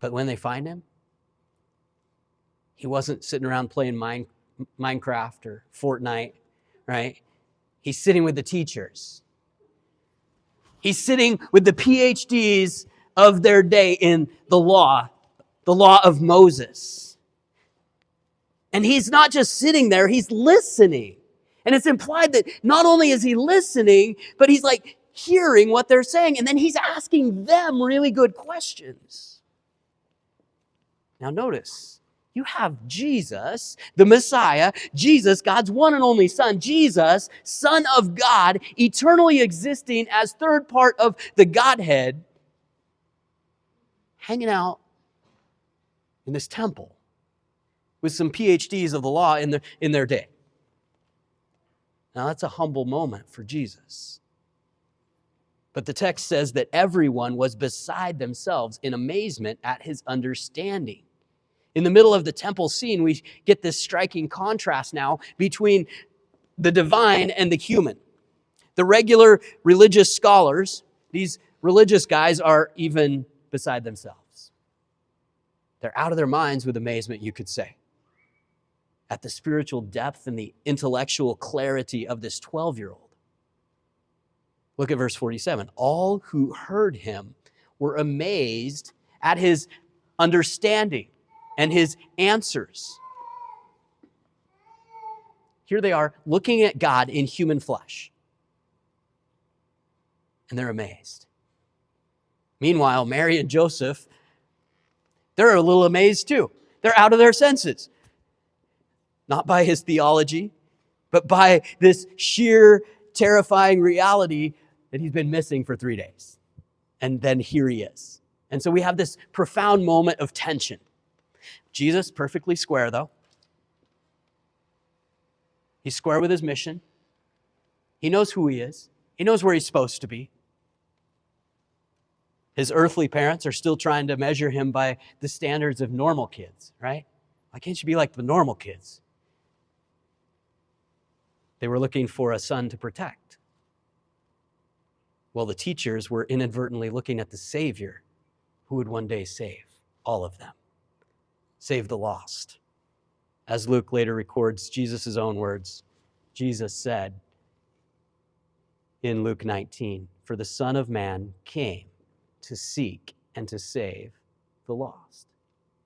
But when they find him, he wasn't sitting around playing Minecraft or Fortnite, right? He's sitting with the teachers. He's sitting with the PhDs of their day in the law of Moses. And he's not just sitting there, he's listening. And it's implied that not only is he listening, but he's like hearing what they're saying. And then he's asking them really good questions. Now notice, you have Jesus, the Messiah, Jesus, God's one and only Son, Jesus, Son of God, eternally existing as third part of the Godhead, hanging out in this temple with some PhDs of the law in their day. Now that's a humble moment for Jesus. But the text says that everyone was beside themselves in amazement at his understanding. In the middle of the temple scene, we get this striking contrast now between the divine and the human. The regular religious scholars, these religious guys, are even beside themselves. They're out of their minds with amazement, you could say, at the spiritual depth and the intellectual clarity of this 12-year-old. Look at verse 47. All who heard him were amazed at his understanding and his answers. Here they are looking at God in human flesh, and they're amazed. Meanwhile, Mary and Joseph, they're a little amazed too. They're out of their senses. Not by his theology, but by this sheer, terrifying reality that he's been missing for 3 days. And then here he is. And so we have this profound moment of tension. Jesus, perfectly square though. He's square with his mission. He knows who he is. He knows where he's supposed to be. His earthly parents are still trying to measure him by the standards of normal kids, right? Why can't you be like the normal kids? They were looking for a son to protect. Well, the teachers were inadvertently looking at the Savior who would one day save all of them, save the lost. As Luke later records Jesus' own words, Jesus said in Luke 19, "For the Son of Man came to seek and to save the lost."